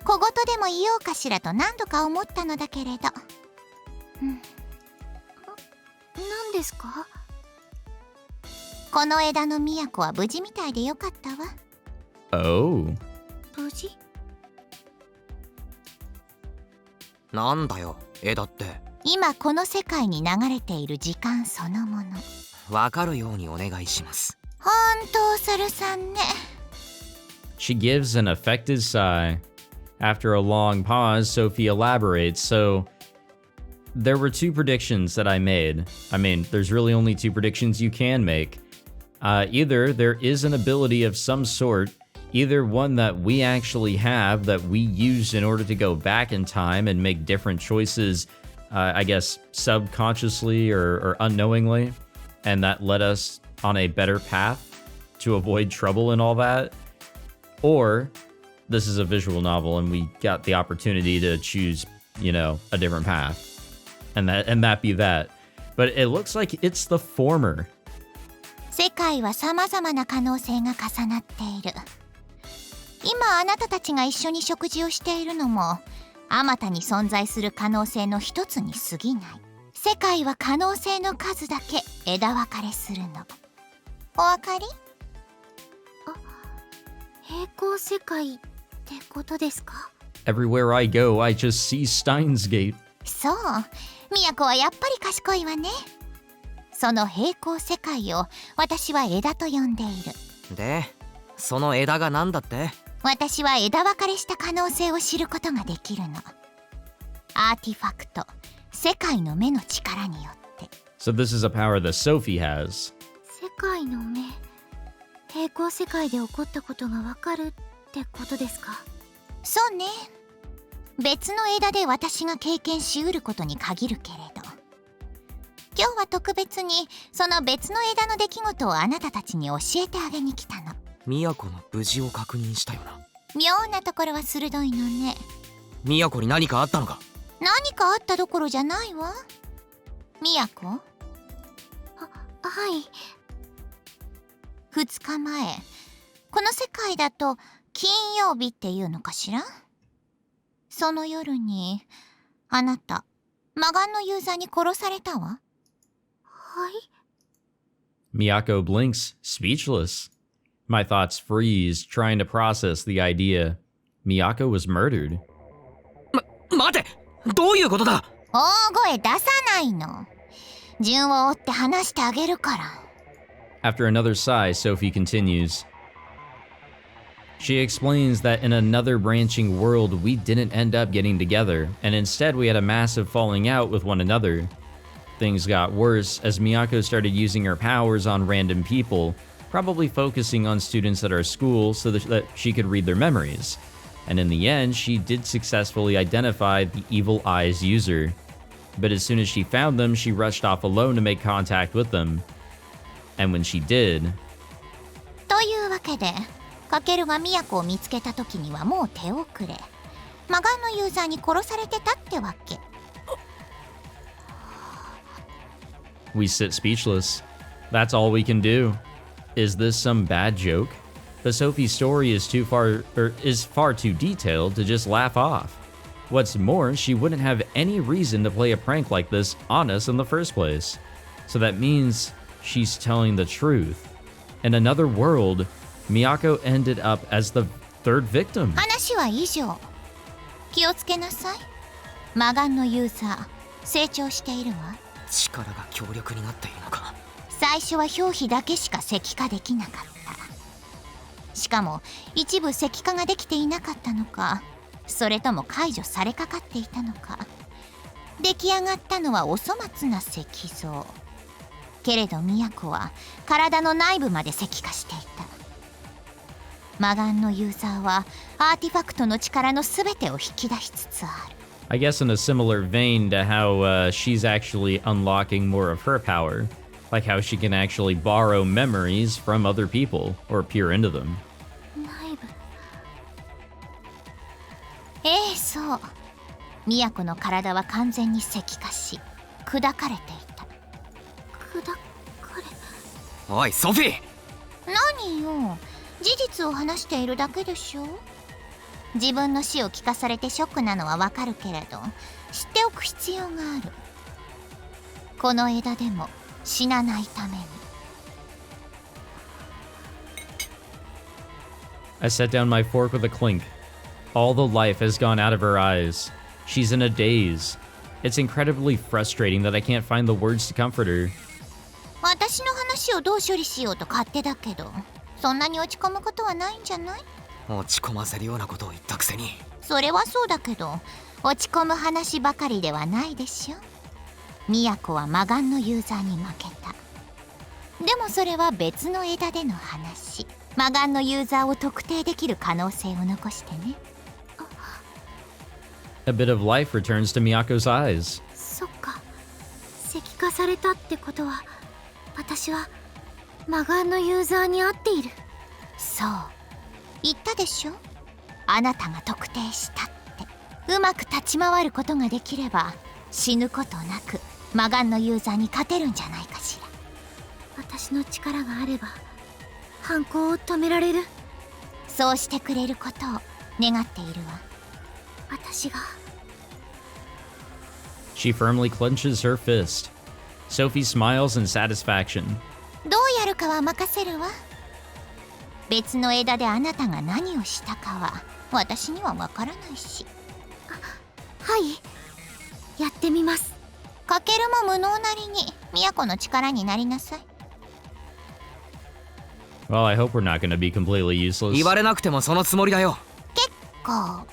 [SPEAKER 1] 小言でも言おうかしらと何度か思ったのだけれど。何ですか？この枝の都は無事みたいでよかったわ。
[SPEAKER 2] Oh.
[SPEAKER 1] 無事？
[SPEAKER 3] なんだよ、枝って。
[SPEAKER 1] 今この世界に流れている時間そのもの。
[SPEAKER 3] わかるようにお願いします。
[SPEAKER 1] 本当お猿さんね。
[SPEAKER 2] She gives an affected sigh. After a long pause, Sophie elaborates. So, there were two predictions that I made. I mean, there's really only two predictions you can make. Either there is an ability of some sort, either one that we actually have that we use in order to go back in time and make different choices, I guess subconsciously or unknowingly, and that led us on a better path to avoid trouble and all that. Or this is a visual novel and we got the opportunity to choose, a different path. And that be that. But it looks like it's the former.
[SPEAKER 1] 世界は様々な可能性が重なっている。今あなたたちが一緒に食事をしているのも、あまたに存在する可能性の一つに過ぎない。世界は可能性の数だけ枝分かれするの。お分かり？平行世界ってことですか？
[SPEAKER 2] Everywhere I go, I just see Steins Gate.
[SPEAKER 1] そう、ミヤコはやっぱり賢いわね。その平行世界を私は枝と呼んでいる。
[SPEAKER 3] で、その枝が何だって？
[SPEAKER 1] 私は枝分かれした可能性を知ることができるの。アーティファクト、世界の目の力によって。
[SPEAKER 2] So this is a power that Sophie has.
[SPEAKER 1] 世界の目、平行世界で起こったことがわかるってことですか？そうね。別の枝で私が経験しうることに限るけれど、今日は特別にその別の枝の出来事をあなたたちに教えてあげに来たの。
[SPEAKER 3] 都の無事を確認したよな。
[SPEAKER 1] 妙なところは鋭いのね。
[SPEAKER 3] 都に何かあったのか？
[SPEAKER 1] 何かあったどころじゃないわ。都？はい。2日前、この世界だと金曜日っていうのかしら？その夜にあなた魔眼のユーザーに殺されたわ。はい。
[SPEAKER 2] Miyako blinks, speechless. My thoughts freeze, trying to process the idea. Miyako was murdered.
[SPEAKER 3] 待て！どういうことだ？
[SPEAKER 1] 大声出さないの。順を追って話してあげるから。
[SPEAKER 2] After another sigh, Sophie continues. She explains that in another branching world, we didn't end up getting together, and instead we had a massive falling out with one another. Things got worse as Miyako started using her powers on random people, probably focusing on students at our school so that she could read their memories. And in the end, she did successfully identify the Evil Eyes user. But as soon as she found them, she rushed off alone to make contact with them. And when she did...
[SPEAKER 1] というわけで、カケルがミヤコを見つけた時にはもう手遅れ。魔眼のユーザーに殺されてたってわけ。
[SPEAKER 2] We sit speechless. That's all we can do. Is this some bad joke? But Sophie's story is far too detailed to just laugh off. What's more, she wouldn't have any reason to play a prank like this on us in the first place. So that means she's telling the truth. In another world, Miyako ended up as the third victim.
[SPEAKER 1] 話は以上。気をつけなさい。魔眼のユーザー、成長しているわ。
[SPEAKER 3] 力が強力になっているのか。
[SPEAKER 1] 最初は表皮だけしか石化できなかった。しかも一部石化ができていなかったのか、それとも解除されかかっていたのか。出来上がったのはお粗末な石像。けれど都は体の内部まで石化していた。魔眼のユーザーはアーティファクトの力のすべてを引き出しつつある。
[SPEAKER 2] I guess in a similar vein to how she's actually unlocking more of her power. Like how she can actually borrow memories from other people or peer into them.
[SPEAKER 1] 内部。そう。都の体は完全に石化し、砕かれていた。砕かれ。
[SPEAKER 3] おい、ソフィー！
[SPEAKER 1] 何よ。事実を話しているだけでしょ。自分の死を聞かされてショックなのはわかるけれど、知っておく必要がある。この枝でも死なないために。
[SPEAKER 2] I set down my fork with a clink. All the life has gone out of her eyes. She's in a daze. It's incredibly frustrating that I can't find the words to comfort her.
[SPEAKER 1] 私の話をどう処理しようと勝手だけど、そんなに落ち込むことはないんじゃない？
[SPEAKER 3] 落ち込ませるようなことを言ったくせに。
[SPEAKER 4] それはそうだけど、落ち込む話ばかりではないでしょ。都は魔眼のユーザーに負けた。でもそれは別の枝での話。魔眼のユーザーを特定できる可能性を残してね。
[SPEAKER 2] A bit of life returns to Miyako's eyes.
[SPEAKER 1] そっか、石化されたってことは私は魔眼のユーザーに会っている。
[SPEAKER 4] そう言ったでしょ。あなたが特定したって。うまく立ち回ることができれば死ぬことなく魔眼のユーザーに勝てるんじゃないかしら。
[SPEAKER 1] 私の力があれば犯行を止められる。
[SPEAKER 4] そうしてくれることを願っているわ。
[SPEAKER 1] 私が。
[SPEAKER 2] She firmly clenches her fist. Sophie smiles in satisfaction.
[SPEAKER 4] どうやるかは任せるわ。別の枝であなたが何をしたかは私にはわからないし。
[SPEAKER 1] はい、やってみます。
[SPEAKER 4] かけるも無能なりに都の力になりなさい。
[SPEAKER 2] Well, I hope we're not going to be completely useless.
[SPEAKER 3] 言われなくてもそのつもりだよ。
[SPEAKER 4] 結構。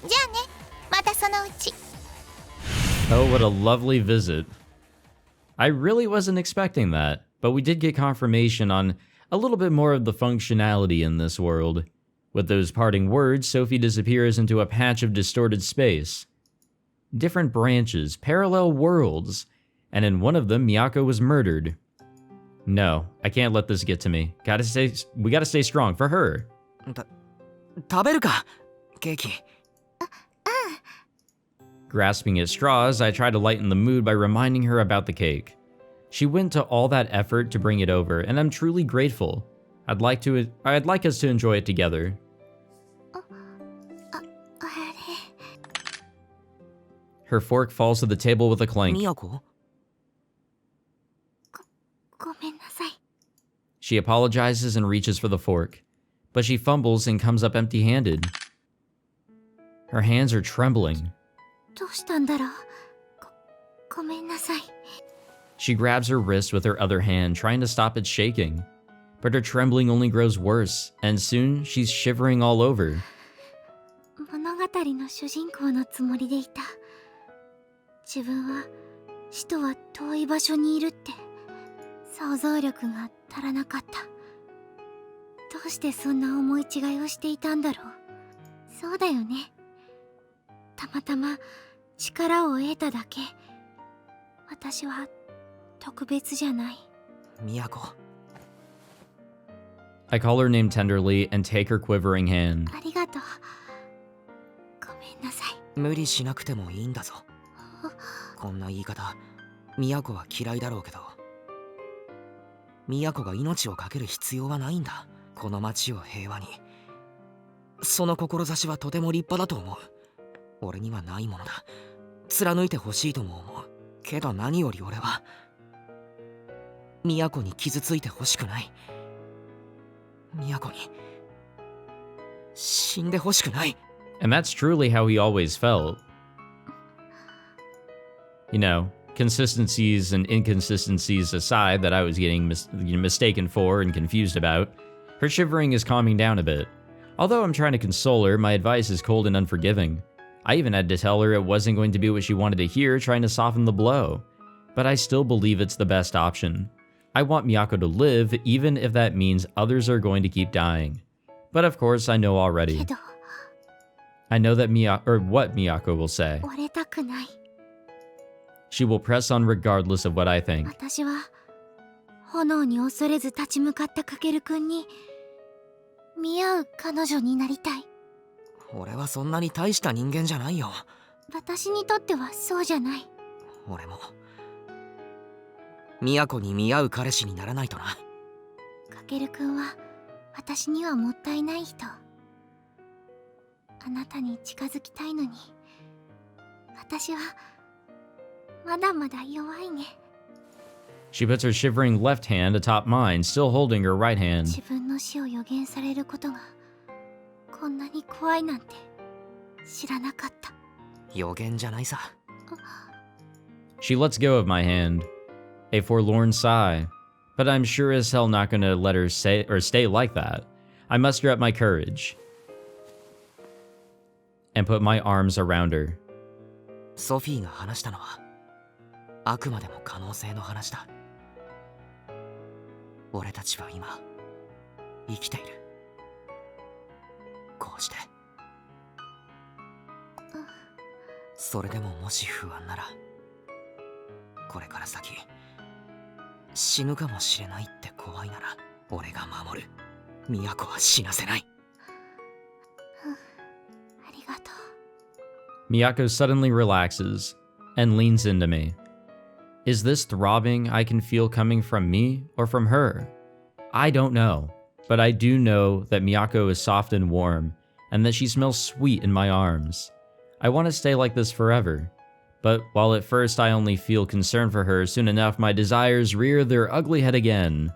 [SPEAKER 4] じゃあね、またそのうち。
[SPEAKER 2] Oh, what a lovely visit. I really wasn't expecting that, but we did get confirmation on a little bit more of the functionality in this world. With those parting words, Sophie disappears into a patch of distorted space. Different branches, parallel worlds, and in one of them, Miyako was murdered. No, I can't let this get to me. We gotta stay strong for her.
[SPEAKER 3] 食べるか、ケーキ。
[SPEAKER 2] Grasping at straws, I try to lighten the mood by reminding her about the cake. She went to all that effort to bring it over, and I'm truly grateful. I'd like us to enjoy it together.
[SPEAKER 1] あれ、
[SPEAKER 2] Her fork falls to the table with a clank.
[SPEAKER 3] みやこ？
[SPEAKER 1] ごめんなさい。
[SPEAKER 2] She apologizes and reaches for the fork, but she fumbles and comes up empty-handed. Her hands are trembling.
[SPEAKER 1] どうしたんだろう。ごめんなさい。
[SPEAKER 2] She grabs her wrist with her other hand, trying to stop it shaking. But her trembling only grows worse, and soon she's shivering all over.
[SPEAKER 1] 物語の主人公のつもりでいた。自分は死とは遠い場所にいるって想像力が足らなかった。どうしてそんな思い違いをしていたんだろう。そうだよね。たまたま力を得ただけ。私は特別じゃない。
[SPEAKER 3] みやこ。
[SPEAKER 2] I call her name tenderly and take her quivering hand.
[SPEAKER 1] ありがとう。ごめんなさい。
[SPEAKER 3] 無理しなくてもいいんだぞ。こんな言い方、みやこは嫌いだろうけど、みやこが命を懸ける必要はないんだ。この町を平和に。その志はとても立派だと思う。俺にはないものだ。貫いてほしいとも思う。けど何より俺は都に傷ついてほしくない。都に死んでほしくない。
[SPEAKER 2] And that's truly how he always felt. You know, consistencies and inconsistencies aside that I was getting mistaken for and confused about, her shivering is calming down a bit. Although I'm trying to console her, my advice is cold and unforgiving. I even had to tell her it wasn't going to be what she wanted to hear, trying to soften the blow. But I still believe it's the best option. I want Miyako to live, even if that means others are going to keep dying. But of course, I know already.
[SPEAKER 1] けど
[SPEAKER 2] I know that what Miyako will say.
[SPEAKER 1] 折れたくない。
[SPEAKER 2] She will press on regardless of what I think.
[SPEAKER 1] 私は炎に恐れず立ち向かったかけるくんに見合う彼女になりたい。
[SPEAKER 3] 俺はそんなに大した人間じゃないよ。
[SPEAKER 1] 私にとってはそうじゃない。
[SPEAKER 3] 俺も都に見合う彼氏にならないとな。
[SPEAKER 1] かけるくんは私にはもったいない人。あなたに近づきたいのに私はまだまだ弱いね。
[SPEAKER 2] She puts her shivering left hand atop mine, still holding her right hand.
[SPEAKER 1] 自分の死を予言されることがこんなに怖いなんて知らなかった。
[SPEAKER 3] 予言じゃないさ。
[SPEAKER 2] She lets go of my hand. A forlorn sigh. But I'm sure as hell not gonna let her stay like that. I muster up my courage. and put my arms around her.
[SPEAKER 3] ソフィーが話したのはあくまでも可能性の話だ。俺たちは今生きている。こうして。それでももし不安なら、これから先死ぬかもしれないって怖いなら、俺が守る。都は死なせない。
[SPEAKER 1] ありがとう。
[SPEAKER 2] Miyako suddenly relaxes and leans into me. Is this throbbing I can feel coming from me or from her? I don't know, but I do know that Miyako is soft and warm, and that she smells sweet in my arms. I want to stay like this forever, but while at first I only feel concern for her, soon enough my desires rear their ugly head again.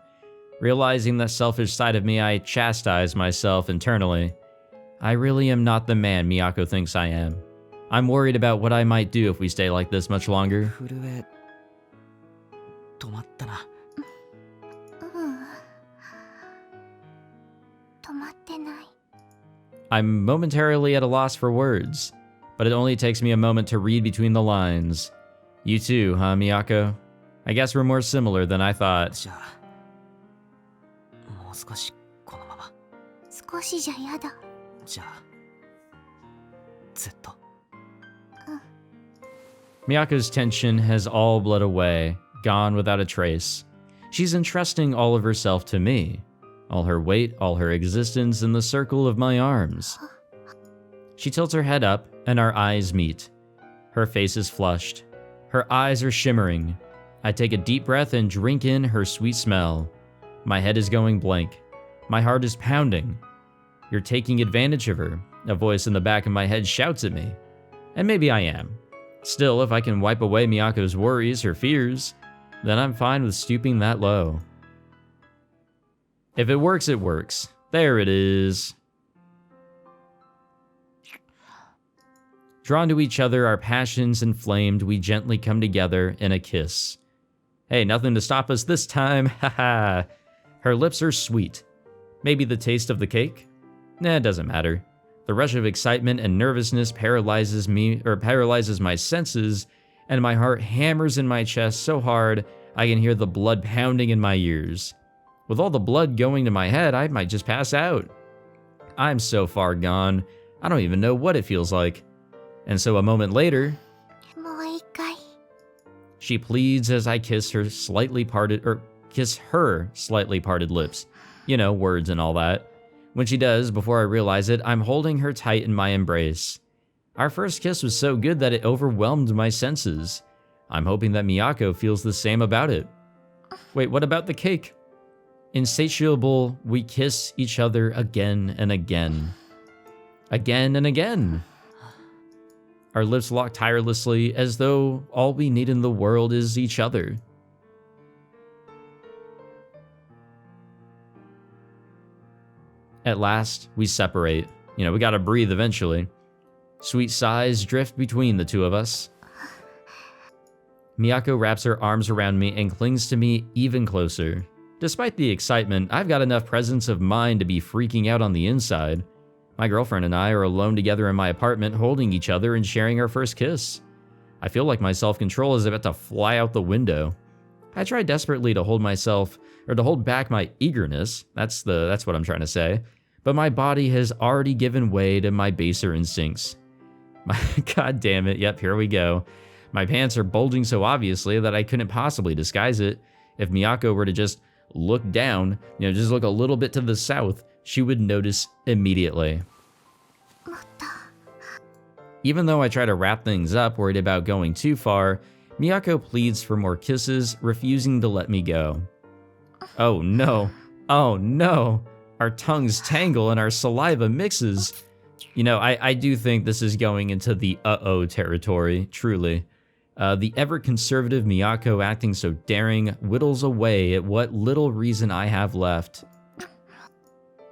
[SPEAKER 2] Realizing that selfish side of me, I chastise myself internally. I really am not the man Miyako thinks I am. I'm worried about what I might do if we stay like this much longer.
[SPEAKER 3] 震え止まったな。
[SPEAKER 1] 止まってない。
[SPEAKER 2] I'm momentarily at a loss for words, but it only takes me a moment to read between the lines. You too, huh, Miyako? I guess we're more similar than I thought.
[SPEAKER 3] じゃあもう少しこのまま。
[SPEAKER 1] 少しじゃやだ。
[SPEAKER 3] じゃあずっと。
[SPEAKER 2] Miyako's tension has all bled away, gone without a trace. She's entrusting all of herself to me, all her weight, all her existence in the circle of my arms. She tilts her head up, and our eyes meet. Her face is flushed. Her eyes are shimmering. I take a deep breath and drink in her sweet smell. My head is going blank. My heart is pounding. You're taking advantage of her, a voice in the back of my head shouts at me. And maybe I am. Still, if I can wipe away Miyako's worries, her fears, then I'm fine with stooping that low. If it works, it works. There it is. Drawn to each other, our passions inflamed, we gently come together in a kiss. Hey, nothing to stop us this time, haha. Her lips are sweet. Maybe the taste of the cake? Nah, it doesn't matter. The rush of excitement and nervousness paralyzes my senses, and my heart hammers in my chest so hard I can hear the blood pounding in my ears. With all the blood going to my head, I might just pass out. I'm so far gone, I don't even know what it feels like. And so a moment later,
[SPEAKER 1] もう一回。
[SPEAKER 2] she pleads as I kiss her slightly parted lips. You know, words and all that. When she does, before I realize it, I'm holding her tight in my embrace. Our first kiss was so good that it overwhelmed my senses. I'm hoping that Miyako feels the same about it. Wait, what about the cake? Insatiable, we kiss each other again and again. Again and again. Our lips lock tirelessly, as though all we need in the world is each other. At last, we separate. You know, we gotta breathe eventually. Sweet sighs drift between the two of us. Miyako wraps her arms around me and clings to me even closer. Despite the excitement, I've got enough presence of mind to be freaking out on the inside. My girlfriend and I are alone together in my apartment, holding each other and sharing our first kiss. I feel like my self-control is about to fly out the window. I try desperately to hold back my eagerness. That's what I'm trying to say. But my body has already given way to my baser instincts. God damn it, yep, here we go. My pants are bulging so obviously that I couldn't possibly disguise it. If Miyako were to just look down, just look a little bit to the south, she would notice immediately.
[SPEAKER 1] もっと。
[SPEAKER 2] Even though I try to wrap things up, worried about going too far, Miyako pleads for more kisses, refusing to let me go. Oh no. Oh no. Our tongues tangle and our saliva mixes. I do think this is going into the uh-oh territory, truly. The ever-conservative Miyako acting so daring whittles away at what little reason I have left.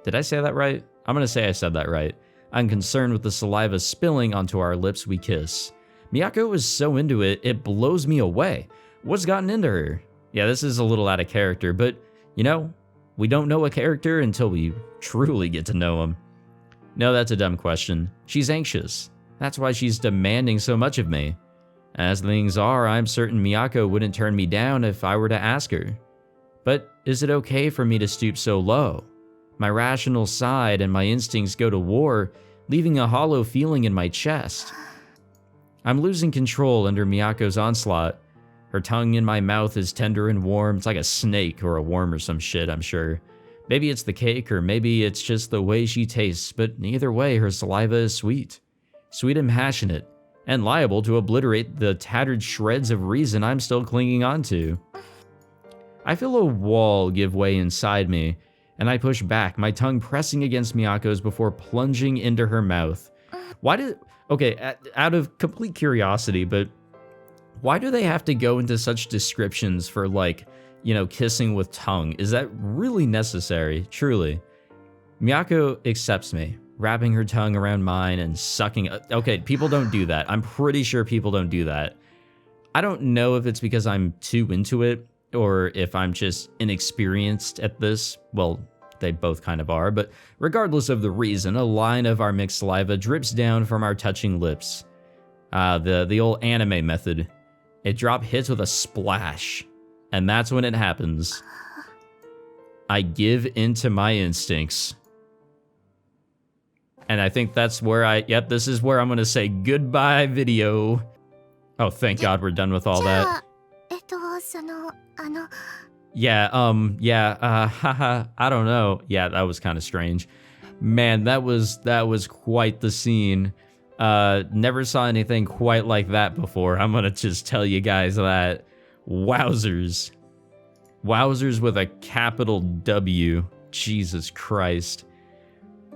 [SPEAKER 2] Did I say that right? I'm gonna say I said that right. I'm concerned with the saliva spilling onto our lips we kiss. Miyako is so into it, it blows me away. What's gotten into her? Yeah, this is a little out of character, but, we don't know a character until we truly get to know him. No, that's a dumb question. She's anxious. That's why she's demanding so much of me. As things are, I'm certain Miyako wouldn't turn me down if I were to ask her. But is it okay for me to stoop so low? My rational side and my instincts go to war, leaving a hollow feeling in my chest. I'm losing control under Miyako's onslaught. Her tongue in my mouth is tender and warm. It's like a snake or a worm or some shit, I'm sure. Maybe it's the cake or maybe it's just the way she tastes, but either way, her saliva is sweet. Sweet and passionate, and liable to obliterate the tattered shreds of reason I'm still clinging onto. I feel a wall give way inside me, and I push back, my tongue pressing against Miyako's before plunging into her mouth. Okay, out of complete curiosity, but why do they have to go into such descriptions for, like, you know, kissing with tongue? Is that really necessary? Truly. Miyako accepts me, wrapping her tongue around mine and sucking. Okay, people don't do that. I'm pretty sure people don't do that. I don't know if it's because I'm too into it or if I'm just inexperienced at this. Well, they both kind of are, but regardless of the reason, a line of our mixed saliva drips down from our touching lips. The old anime method. It drop hits with a splash, and that's when it happens. I give into my instincts. And I think that's where yep, this is where I'm gonna say goodbye video. Oh, thank God we're done with all that. Haha, I don't know. Yeah, that was kind of strange. Man, that was quite the scene. Never saw anything quite like that before. I'm gonna just tell you guys that. Wowzers. Wowzers with a capital W. Jesus Christ.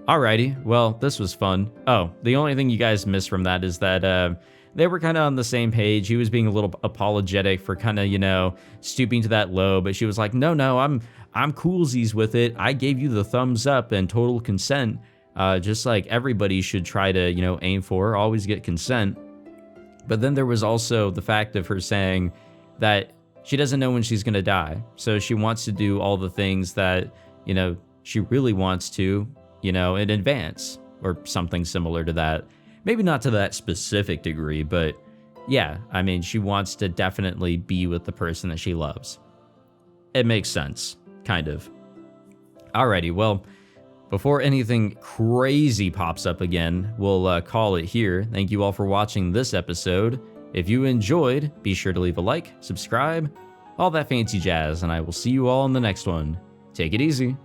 [SPEAKER 2] Alrighty, well, this was fun. Oh, the only thing you guys missed from that is that they were kind of on the same page. He was being a little apologetic for kind of, you know, stooping to that low, but she was like, no, I'm coolsies with it. I gave you the thumbs up and total consent. Just like everybody should try to, you know, aim for, always get consent. But then there was also the fact of her saying that she doesn't know when she's going to die. So she wants to do all the things that, you know, she really wants to, you know, in advance or something similar to that. Maybe not to that specific degree, but yeah, I mean, she wants to definitely be with the person that she loves. It makes sense, kind of. Alrighty, well, before anything crazy pops up again, we'll call it here. Thank you all for watching this episode. If you enjoyed, be sure to leave a like, subscribe, all that fancy jazz, and I will see you all in the next one. Take it easy.